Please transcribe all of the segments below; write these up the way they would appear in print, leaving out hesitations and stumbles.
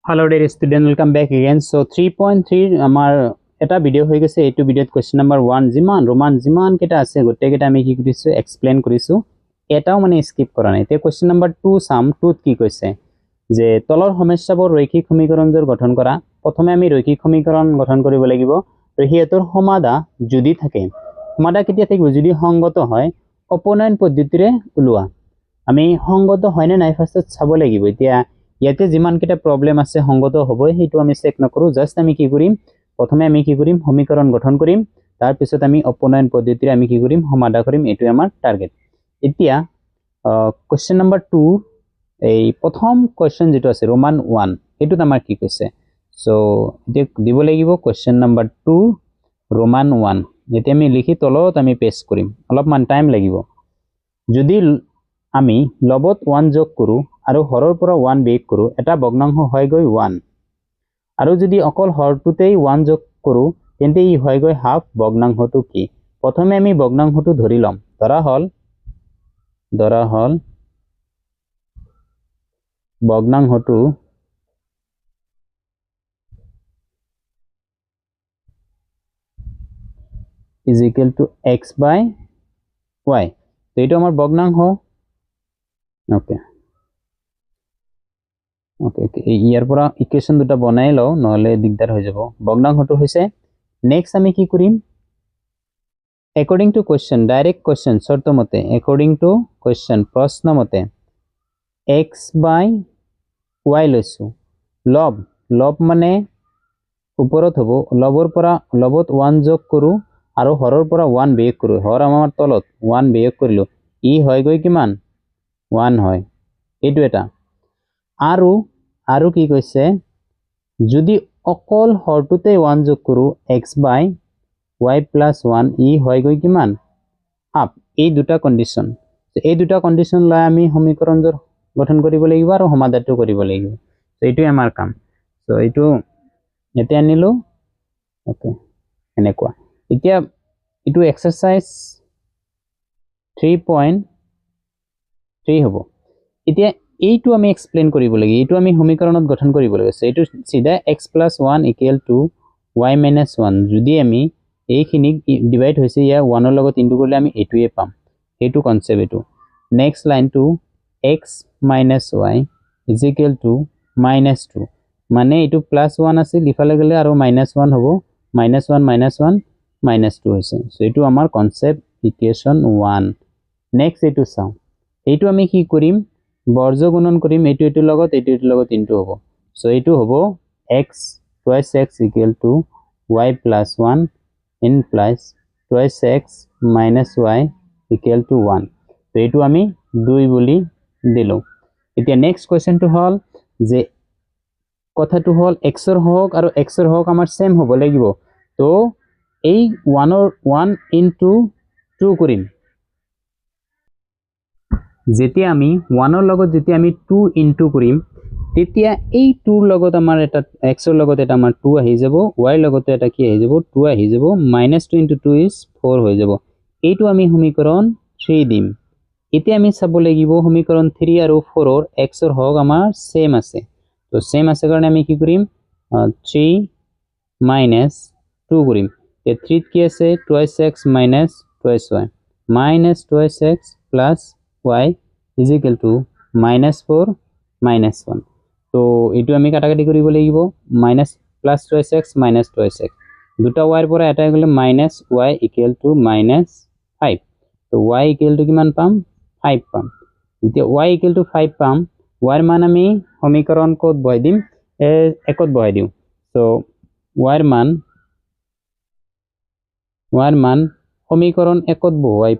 Hello dear student, welcome back again. So 3.3 আমাৰ এটা video হৈ গৈছে। এইটো ভিডিওত কোৱেশ্চন নম্বৰ 1 ৰোমান যিমান কেটা আছে গোটেই কেটা আমি কি কৰিছো এক্সপ্লেইন কৰিছো। এটাও মানে স্কিপ কৰা নাই। তে কোৱেশ্চন নম্বৰ 2 সাম 2ত কি কৈছে যে তলৰ সমস্যাবোৰ ৰৈখিক সমীকৰণৰ গঠন কৰা। প্ৰথমে আমি ৰৈখিক সমীকৰণ গঠন কৰিব লাগিব। আৰু হিয়তৰ সমাধা যদি থাকে সমাধা কেতিয়া থাকিব যদি সংগত হয় অপনয়ন পদ্ধতিৰে উলোৱা। আমি সংগত হয় না নাই ফাৰ্স্টত চাব লাগিব। এতিয়া ইয়াতে যিমান কেটা প্ৰবলেম আছে সংগত হ'বই হেতু আমি চেক নকৰো। জাস্ট আমি কি কৰিম প্ৰথমে আমি কি কৰিম সমীকৰণ গঠন কৰিম, তাৰ পিছত আমি অপনয়ন পদ্ধতিৰে আমি কি কৰিম সমাধা কৰিম। এটো আমাৰ টাৰ্গেট। এতিয়া কোৱেশ্চন নম্বৰ 2 এই প্ৰথম কোৱেশ্চন যেটো আছে ৰোমান 1 এটোত আমাৰ কি কৈছে। সো এটা দিব লাগিব কোৱেশ্চন নম্বৰ 2 ৰোমান 1। যেতে আমি লিখি তলত আমি পেস্ট কৰিম, অলপমান টাইম লাগিব। যদি আমি লবত 1 যোগ কৰো আৰু হৰৰ পৰা 1 বিয়োগ কৰো এটা ভগ্নাংশ হয় গৈ 1। আৰু যদি অকল হৰটোতেই 1 যোগ কৰো তেন্তে ই হয় গৈ হাফ। ভগ্নাংশটো কি? প্ৰথমে আমি ভগ্নাংশটো ধৰি লম। ধৰা হল ভগ্নাংশটো is equal to x by y। তো এইটো আমাৰ ভগ্নাংশ। ওকে ইয়াৰ পৰা ইকুৱেশন দুটা বনাই লও নহলে দিগদাৰ হৈ যাব। ভগ্নাংশটো হৈছে নেক্সট আমি কি কৰিম according to question direct question শর্ত মতে according to question প্রশ্ন মতে x by y লৈছো। লব মানে ওপৰত হ'ব, লবৰ পৰা লবত 1 যোগ কৰো আৰু হৰৰ পৰা 1 বিয়োগ কৰো। হৰ আমাৰ তলত 1 বিয়োগ কৰিলো ই হয় গৈ কিমান 1 হয়। এইটো এটা আৰু কি কৈছে যদি অকল হৰটোতে 1 যোগ কৰো x by y plus 1 ই হয় গৈ কিমান হাফ। এই দুটা কন্ডিশন, এই দুটা কন্ডিশন লৈ আমি সমীকৰণ গঠন কৰিব লাগিব আৰু সমাধানটো কৰিব লাগিব। তো এইটোই আমাৰ কাম। তো এইটো এতে আনিলো। ওকে এনেকুৱা। এতিয়া এইটো এক্সাৰসাইজ 3.3 হ'ব। এতিয়া এইটো আমি এক্সপ্লেইন কৰিব লাগিব, এইটো আমি সমীকৰণত গঠন কৰিব লাগিব। এইটো সিধা x plus 1 equal to y minus 1। যদি আমি এইখিনিক ডিভাইড হৈছে ইয়া 1 ৰ লগত ইনটু কৰিলে আমি এটোৱে পাম। এইটো কনসেপ্ট এইটো। নেক্সট লাইনটো x minus y is equal to minus 2। মানে এইটো প্লাস 1 আছিল ইফালে গলে আৰু minus 1 হ'ব। minus 1 minus 1 minus 2 হৈছে। সো এইটো আমাৰ কনসেপ্ট ইকুৱেশন 1। নেক্সট এইটো চাও। এইটো আমি কি কৰিম বৰ্জ গুণন কৰিম। এইটোৰ লগত ইনটু হ'ব। সো এইটো হ'ব x twice x equal to y plus 1 in plus twice x minus y equal to 1। তো এইটো আমি 2 বুলি দিলো। এতিয়া নেক্সট কোৱেশ্চনটো হল যে কথাটো হল x ৰ হওক আৰু x ৰ হওক আমাৰ সেম হ'ব লাগিব। তো এই 1 into 2 কৰিম। যেতিয়া আমি 1 ৰ লগত যেতিয়া আমি 2 into কৰিম তেতিয়া এই 2 ৰ লগত আমাৰ এটা x ৰ লগত এটা আমাৰ 2 আহি যাব, y ৰ লগত এটা কি আহি যাব 2 আহি যাব। -2 into 2 is 4 হৈ যাব। এইটো আমি সমীকৰণ 3 দিম। এতিয়া আমি চাব লাগিব সমীকৰণ 3 আৰু 4 ৰ x ৰ হওক আমাৰ সেম আছে। তো সেম আছে কাৰণে আমি কি কৰিম 3 minus 2 কৰিম। এই 3 ত কি আছে twice x minus twice y minus twice x plus y is equal to minus 4 minus 1। তো এইটো আমি কাটাকাটি কৰিব লাগিব। minus plus twice x minus twice x দুটা y ৰ পৰা এটা গলে minus y equal to minus 5। তো y equal to কিমান পাম 5 পাম। যেতিয়া y equal to 5 পাম y ৰ মান আমি সমীকৰণ ক'ত বহাই দিম একত বহাই দিম। তো y ৰ মান সমীকৰণ একত বহুৱাই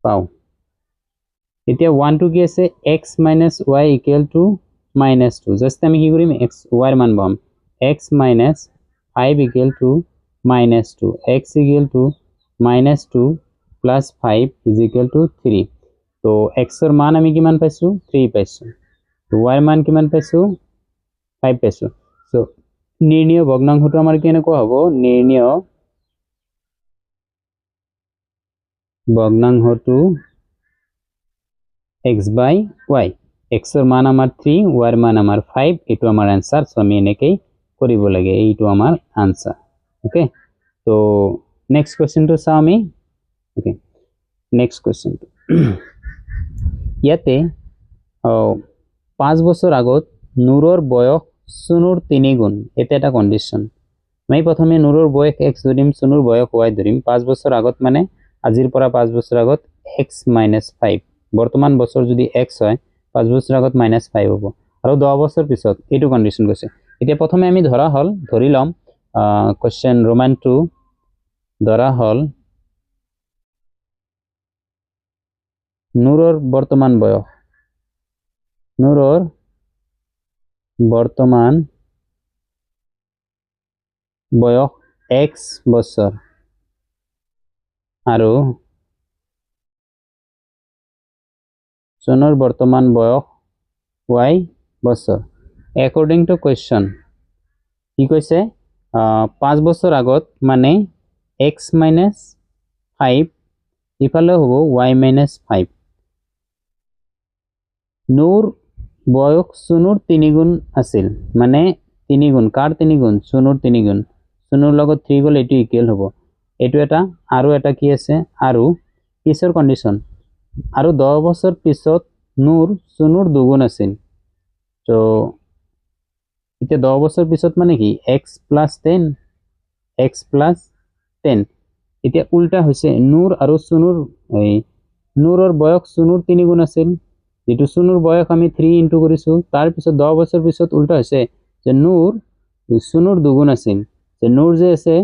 পাও। এতিয়া 1 টো কি আছে x minus y equal to minus 2। Just আমি কি কৰিম x y ৰ মান পাম x minus 5 equal to minus 2 x equal to minus 2 plus 5 is equal to 3। তো x ৰ মান আমি কিমান পাইছো 3 পাইছো। তো y ৰ মান কিমান পাইছো 5 পাইছো। সো নিৰ্ণয় ভগ্নাংশটো আমাৰ কেনেকুৱা হ'ব নিৰ্ণয় ভগ্নাংশটো x by y x ৰ মান আমাৰ 3 y ৰ মান আমাৰ 5 এটো আমাৰ आंसर সো আমি এনেকৈ কৰিব লাগে এইটো আমাৰ आंसर ওকে তো নেক্সট কোৱেশ্চনটো চাও আমি ওকে নেক্সট কোৱেশ্চনটো ইয়াতে 5 বছৰ আগত নূৰৰ বয়স সোণৰ 3 গুণ এটা এটা কন্ডিশন মই প্ৰথমে নূৰৰ বয়স x ধৰিম সোণৰ বয়স y ধৰিম 5 বছৰ আগত মানে আজিৰ পৰা 5 বছৰ আগত x - 5 বৰ্তমান বছৰ যদি x হয় 5 বছৰ আগত -5 হ'ব আৰু 10 বছৰ পিছত এইটো কন্ডিশন কৈছে এতিয়া প্ৰথমে আমি ধৰি লম কোৱেশ্চন ৰোমান 2 ধৰা হল নূৰৰ বৰ্তমান বয়স x বছৰ আৰু সোণৰ বৰ্তমান বয়স y বছৰ according to question কি কৈছে 5 বছৰ আগত মানে x - 5 ইফালে হ'ব y - 5 নূৰ বয়স সোণৰ 3 গুণ আছিল মানে 3 গুণ কাৰ 3 গুণ সোণৰ 3 গুণ সোণৰ লগত 3 গল এটো ইকুৱেল হ'ব এটো এটা আৰু এটা কি আছে আৰু পিছৰ কন্ডিশন আৰু 10 বছৰ পিছত নূৰ সোণৰ 2 গুণ আছিল তো এতিয়া 10 বছৰ পিছত মানে কি x + 10 এতিয়া উল্টা হৈছে নূৰ আৰু সোণৰ নূৰৰ বয়স সোণৰ 3 গুণ আছিল যেটো সোণৰ বয়স আমি 3 ইনটু কৰিছো তাৰ পিছত 10 বছৰ পিছত উল্টা হৈছে যে নূৰ সোণৰ 2 গুণ আছিল যে নূৰ যে আছে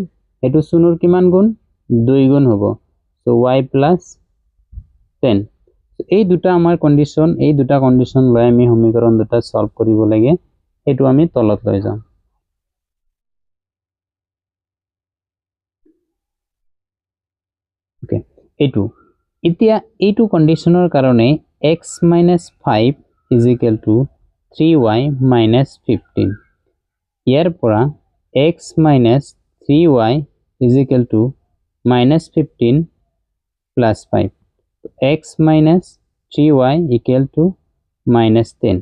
এটো সোণৰ কিমান গুণ 2 গুণ হ'ব সো y + 10 এই দুটা আমাৰ কন্ডিশন এই দুটা কন্ডিশন লৈ আমি সমীকৰণ দুটা সলভ কৰিব লাগে এটো আমি তলত লৈ যাম ওকে এটো এতিয়া এইটো কন্ডিশনৰ কাৰণে x - 5 = 3y - 15 ইয়াৰ পৰা x - 3y = -15 + 5 x - 3y = -10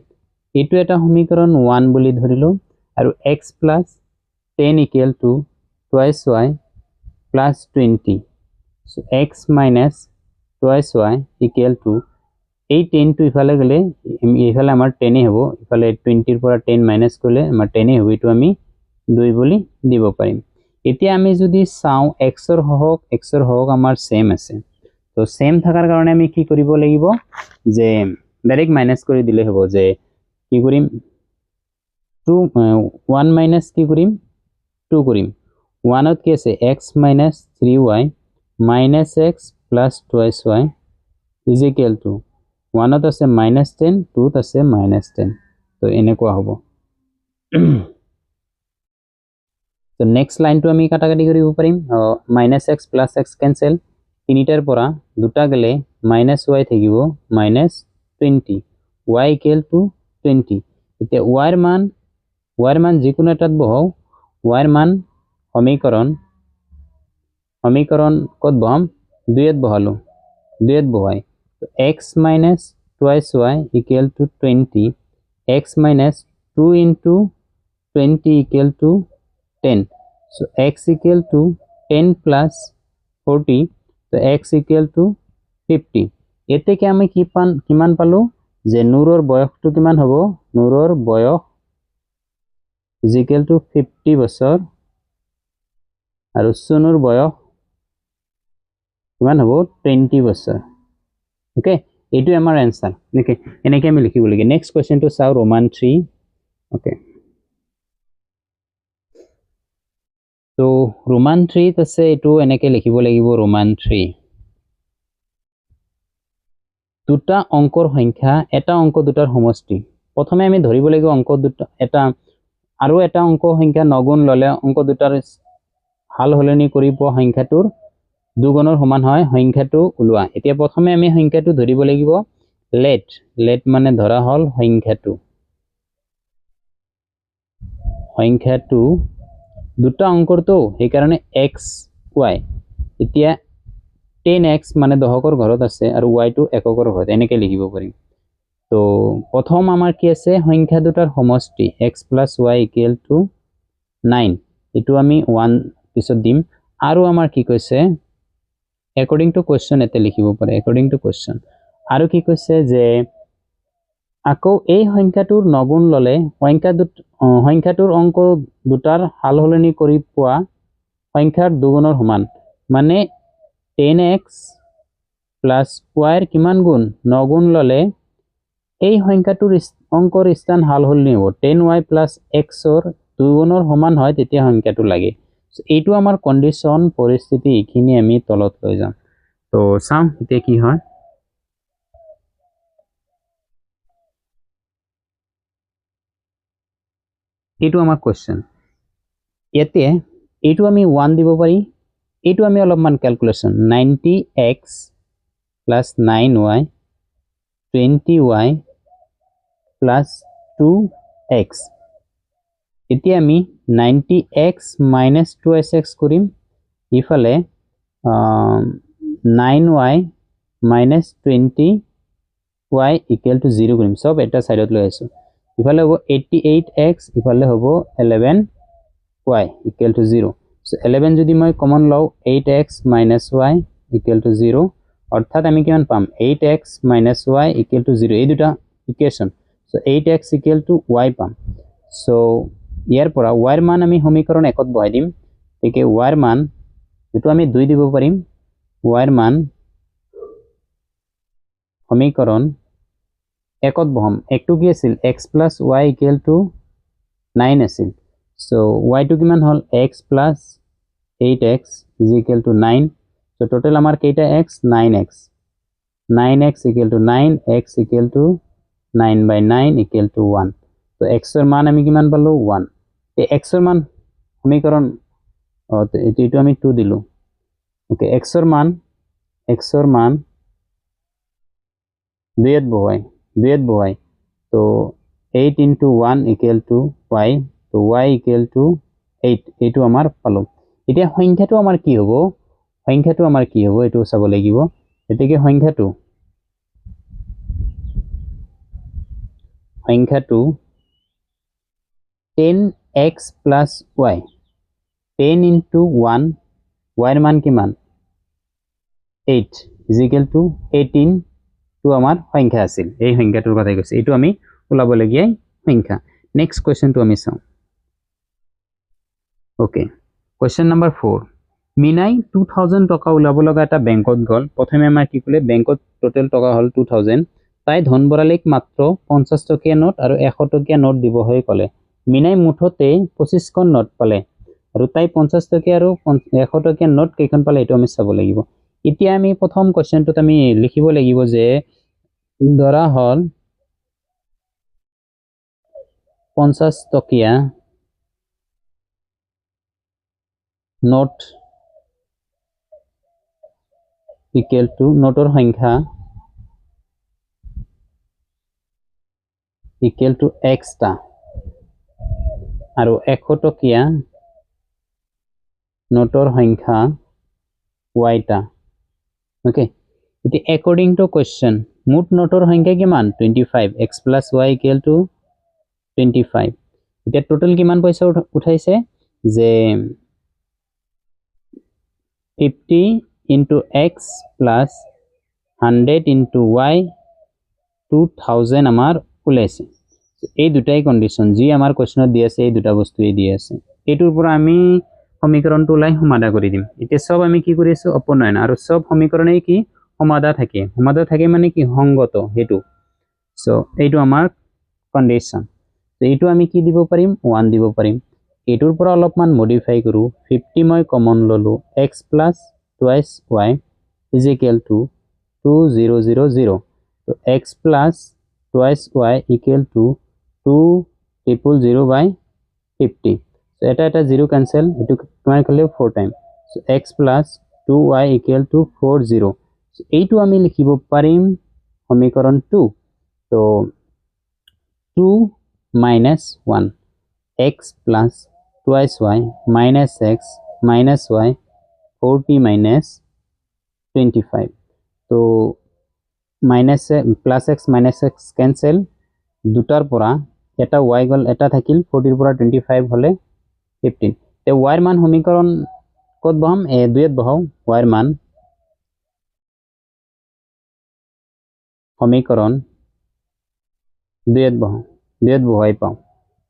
এটো এটা সমীকৰণ 1 বুলি ধৰিলো আৰু x + 10 = twice y + 20 so x - twice y = এই 10 টো ইফালে গলে ইফালে আমাৰ 10 এ হ'ব ইফালে 20 ৰ পৰা 10 মাইনাস কৰিলে আমাৰ 10 এ হ'ব এটো আমি 2 বুলি দিব পাৰিম এতিয়া আমি যদি চাও x ৰ হওক আমাৰ সেম আছে তো সেম থাকাৰ কাৰণে আমি কি কৰিব লাগিব যে ডাইৰেক্ট মাইনাস কৰি দিলে হ'ব যে কি কৰিম 2 1 মাইনাস কি কৰিম 2 কৰিম 1 ত কি আছে x - 3y - x + twice y = 1 ত আছে -10 2 ত আছে -10 তো এনেকুৱা হ'ব তো নেক্সট লাইনটো আমি কাটাকাটি কৰিব পাৰিম -x + x ক্যান্সেল তিনিটাৰ পৰা দুটা গলে -y থাকিব -20 y = 20 এতিয়া y ৰ মান যিকোনো এটাত বহাও y ৰ মান সমীকৰণ কত বহাম 2 ত বহালো 2 ত বহাই x - twice y = 20 x - 2 into 20 = 10 so x = 10 plus 40 so x = 50 এতে কি আমি কিমান পালো যে নূৰৰ বয়সটো কিমান হ'ব নূৰৰ বয়স = 50 বছৰ আৰু সোণৰ বয়স কিমান হ'ব 20 বছৰ ওকে এইটো আমাৰ आंसर ওকে এনেকৈ আমি লিখিব লাগে নেক্সট কোৱেশ্চনটো চাও ৰোমান 3 ওকে তো ৰোমান 3 ত আছে এটো এনেকৈ লিখিব লাগিব ৰোমান 3 দুটা অঙ্কৰ সংখ্যা এটা অঙ্ক দুটাৰ সমষ্টি প্ৰথমে আমি ধৰিব লাগিব অঙ্ক দুটা এটা আৰু এটা অঙ্ক সংখ্যা 9 গুণ ললে অঙ্ক দুটাৰ হাল হলনি কৰিব সংখ্যাটোৰ দুগুণৰ সমান হয় সংখ্যাটো উলোৱা এতিয়া প্ৰথমে আমি সংখ্যাটো ধৰিব লাগিব লেট মানে ধৰা হল সংখ্যাটো দুটা অঙ্কৰ তো এই কাৰণে x y এতিয়া 10x মানে দহকৰ ঘৰত আছে আৰু y টো এককৰ ঘৰত এনেকৈ লিখিব পাৰিম তো প্রথম আমার কি আছে সংখ্যা দুটার সমষ্টি x + y = 9 এটু আমি 1 পিছত দিম আৰু আমাৰ কি কৈছে according to question এতে লিখিব পাৰে according to question আৰু কি কৈছে যে আকৌ এই সংখ্যাটোৰ নগুণ ললে সংখ্যাটোৰ অংক দুটাৰ হালহলনি কৰি পোৱা সংখ্যাৰ দুগুণৰ সমান মানে 10x + y কিমান গুণ নগুণ ললে এই সংখ্যাটোৰ অংকৰ স্থান হালহলনি হ'ব 10y + x ৰ দুগুণৰ সমান হয় তেতিয়া সংখ্যাটো লাগে এইটো আমাৰ কন্ডিশন পৰিস্থিতি এখিনি আমি তলত লৈ যাম তো চাম এতিয়া কি হয় এইটো আমাৰ কোৱেশ্চন ইয়াতে এইটো আমি 1 দিব পাৰি এইটো আমি অলপমান calculation 90x + 9y 20y + 2x এতিয়া আমি 90x - 2x কৰিম ইফালে 9y - 20y = 0 কৰিম সব এটা সাইডত লৈ আছো ইফালে হ'ব 88x ইফালে হ'ব 11y = 0 so 11 যদি মই কমন লও 8x - y = 0 অর্থাৎ আমি কিমান পাম 8x - y = 0 এই দুটা ইকুয়েশন so 8x = y পাম so ইয়াৰ পৰা y ৰ মান আমি সমীকৰণ 1 ত বহাই দিম একে y ৰ মান যেটো আমি 2 দিব পাৰিম y ৰ মান সমীকৰণ 1 ত বহাম একটো কি আছিল x + y = 9 আছিল so y টো কিমান হল x + 8x = 9 so total আমাৰ কেইটা x 9x 9x = 9 x = 9/9 = 1 so x ৰ মান আমি কিমান পালো 1 এই x ৰ মান সমীকৰণ এটো আমি 2 দিলো ওকে x ৰ মান 2 ত বহাই তো 8 * 1 = y তো y = 8 এটো আমাৰ পালো এতিয়া সংখ্যাটো আমাৰ কি হ'ব এটো চাব লাগিব এতেকে সংখ্যাটো 10x + y 10 * 1 y ৰ মান কিমান 8 = 18 তো আমাৰ সংখ্যা আছিল এই সংখ্যাটোৰ কথা কৈছে এটো আমি ওলাব লাগিয়া সংখ্যা নেক্সট কোৱেশ্চনটো আমি চাও ওকে কোৱেশ্চন নাম্বাৰ 4 মিনাই 2000 টকা ওলাব লগা এটা বেংকত গল প্ৰথমে আমাৰ কি কলে বেংকত টোটাল টকা হল 2000 তাই ধন বৰালিক মাত্ৰ 50 টকীয়া নোট আৰু 100 টকীয়া নোট দিব হৈ কলে মিনাই মুঠতে 25 খন নোট পালে আৰু তাই 50 টকীয়া আৰু 100 টকীয়া নোট কেইখন পালে এটো আমি চাব লাগিব এতিয়া আমি প্ৰথম কোৱেশ্চনটোত আমি লিখিব লাগিব যে ধৰা হল 50 টকীয়া নোট = নোটৰ সংখ্যা = x টা আৰু 100 টকীয়া নোটৰ সংখ্যা y টা ওকে এটি according to question মুঠ নোটৰ সংখ্যা কিমান 25 x + y = 25 এটা টোটাল কিমান পইচা উঠাইছে যে 50 * x + 100 * y 2000 আমাৰ ওলাইছে এই দুটাই কন্ডিশন যি আমাৰ কোৱেশ্চনত দি আছে এই দুটা বস্তুই দি আছে এটোৰ পৰা আমি সমীকৰণটো লাই সমাধান কৰি দিম এতিয়া সব আমি কি কৰি আছো অপনয়ন আৰু সব সমীকৰণে কি সমাধান থাকে মানে কি সংগত হেতু সো এইটো আমাৰ কন্ডিশন তো এইটো আমি কি দিব পাৰিম 1 দিব পাৰিম এটোৰ পৰা অলপমান মডিফাই কৰো 50 মই কমন ললো x + twice y = 2000 তো x + twice y = 2000/50 so এটা 0 cancel এটো কিমান কৰিলে 4 time so x + 2y = 40 so এইটো আমি লিখিব পাৰিম সমীকৰণ 2 তো 2 - 1 x + twice y - x - y 40 - 25 তো minus plus x minus x cancel দুটার পৰা এটা y গল এটা থাকিল 40 পৰা 25 হলে 15 তে y এর মান সমীকরণ কত বহাম এ দুইত বহাও y এর মান সমীকরণ দুইত বহাই পাও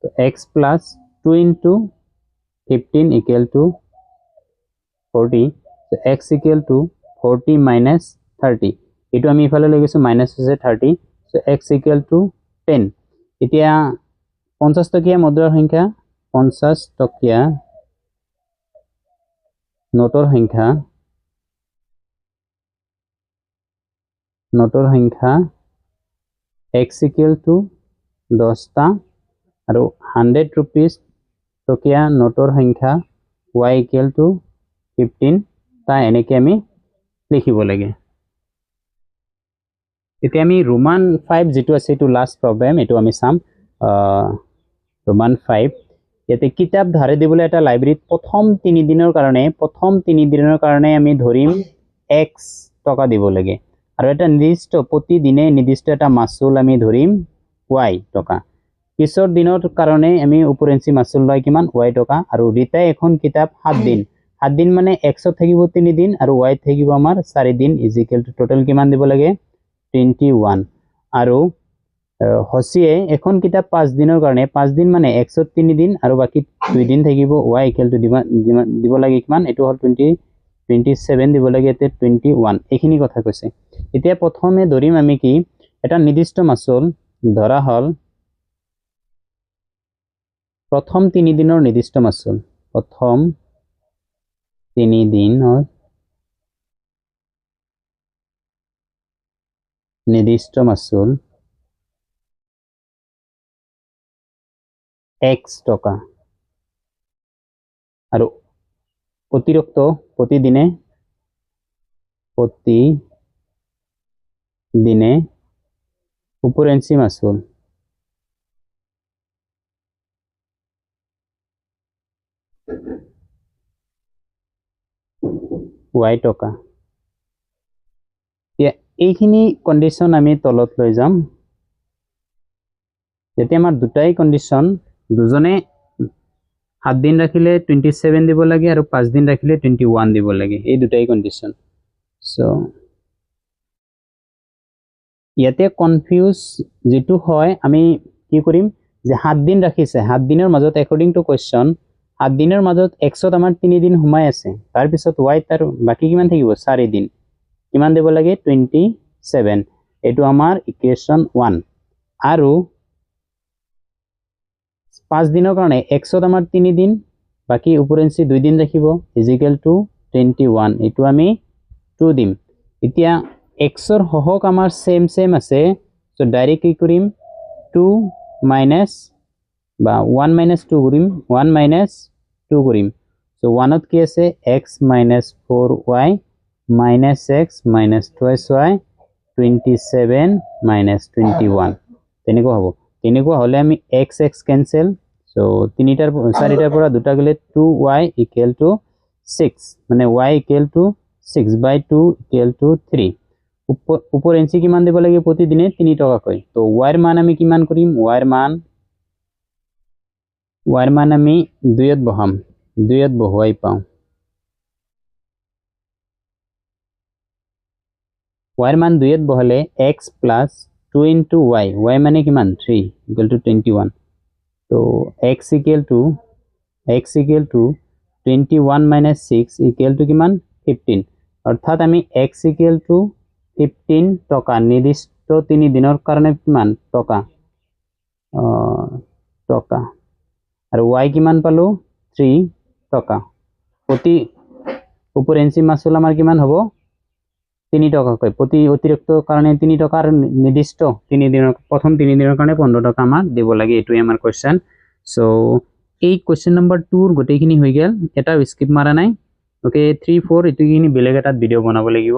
তো x plus 2 into 15 equal to 40 so x equal to 40 minus 30 এটো আমি ইফালে লৈ গৈছো মাইনাস হৈছে 30 so x equal to 10 এতিয়া 50 টকীয়া মুদ্ৰাৰ সংখ্যা 50 টকীয়া নোটৰ সংখ্যা x equal to 10 টা আৰু 100 rupees টকীয়া নোটৰ সংখ্যা y equal to 15 তা এনেকে আমি লিখিব লাগে এতিয়া আমি ৰোমান 5 যেটো আছে এটো লাষ্ট প্ৰবলেম এটো আমি চাম ৰোমান 5 ইয়াতে কিতাপ ধাৰে দিবলৈ এটা লাইব্ৰেৰীত প্ৰথম 3 দিনৰ কাৰণে আমি ধৰিম x টকা দিব লাগে আৰু এটা নিৰ্দিষ্ট প্ৰতিদিনে নিৰ্দিষ্ট এটা মাসুল আমি ধৰিম y টকা পিছৰ দিনৰ কাৰণে আমি উপৰেঞ্চি মাসুল লয় কিমান y টকা আৰু ৰিতাই এখন কিতাপ 7 দিন মানে x থাকিব 3 দিন আৰু y থাকিব আমাৰ 4 দিন ইজ ইকুৱেল টু টোটাল কিমান দিব লাগে 21 আৰু হসিয়ে এখন কিতাপ 5 দিনৰ কাৰণে 5 দিন মানে 103 দিন আৰু বাকি 2 দিন থাকিব y ইকুৱেল টু দিব লাগে কিমান এটো হল 27 দিব লাগে এতে 21 এখিনি কথা কৈছে এতিয়া প্ৰথমে ধৰিম আমি কি এটা নিৰ্দিষ্ট মাসুল ধৰা হল প্ৰথম 3 দিনৰ নিৰ্দিষ্ট মাসুল প্ৰথম 3 দিনৰ নিৰ্দিষ্ট মাসুল x টকা আৰু অতিৰিক্ত প্ৰতিদিনে উপৰেঞ্চি মাসুল y টকা এইখিনি কন্ডিশন আমি তলত লৈ যাম যেতে আমাৰ দুটাই কন্ডিশন দুজনে 7 দিন ৰাখিলে 27 দিব লাগে আৰু 5 দিন ৰাখিলে 21 দিব লাগে এই দুটাই কন্ডিশন সো ইয়াতে কনফিউজ যেটো হয় আমি কি কৰিম যে 7 দিন ৰাখিছে 7 দিনৰ মাজত অ্যাকৰ্ডিং টু কোয়েশ্চন 7 দিনৰ মাজত x ত আমাৰ 3 দিন হুমাই আছে তাৰ পিছত y তাৰ বাকি কিমান থাকিব 4 দিন কিমান দিব লাগে 27 এটো আমাৰ ইকুয়েশন 1 আৰু 5 দিনৰ কাৰণে x ত আমাৰ 3 দিন বাকি উপৰেঞ্চি 2 দিন ৰাখিব ইজ ইকুৱেল টু 21 এটো আমি 2 দিম এতিয়া x ৰ হহক আমাৰ সেম আছে সো ডাইৰেক্ট কি কৰিম 2 মাইনাস বা 1 মাইনাস 2 কৰিম 1 মাইনাস 2 কৰিম সো 1 ত কি আছে x minus 4y minus x minus 2y 27 minus 21 তেনেকুৱা হ'ব তেনেকুৱা হলে আমি x ক্যান্সেল সো 3টাৰ 4টাৰ পৰা দুটা গলে 2y equal to 6 মানে y equal to 6 by 2 equal to 3 উপৰেঞ্চি কিমান দিব লাগে প্ৰতিদিনে 3 টকা কয় তো y এৰ মান আমি কিমান কৰিম y এর মান আমি 2ত বহাম 2ত বহাই পাও y এর মান 2ত বহালে x plus 2 into y y মানে কিমান 3 equal to 21 তো x equal to 21 minus 6 equal to কিমান 15 অর্থাৎ আমি x equal to 15 টকা নির্দিষ্ট 3 দিনৰ কাৰণে কিমান টকা আৰু y কিমান পালো 3 টকা প্ৰতি উপৰেঞ্চি মাসুল আমাৰ কিমান হ'ব 3 টকা কয় প্ৰতি অতিৰিক্ত কাৰণে 3 টকা আৰু নিৰ্দিষ্ট 3 দিনৰ প্ৰথম 3 দিনৰ কাৰণে 15 টকা আমাৰ দিব লাগে এটোই আমাৰ কোশ্চেন সো এই কোশ্চেন নম্বৰ 2 ৰ গটেইখিনি হৈ গেল এটা স্কিপ মাৰা নাই ওকে 3 4 এটোখিনি বেলেগ এটা ভিডিও বনাব লাগিব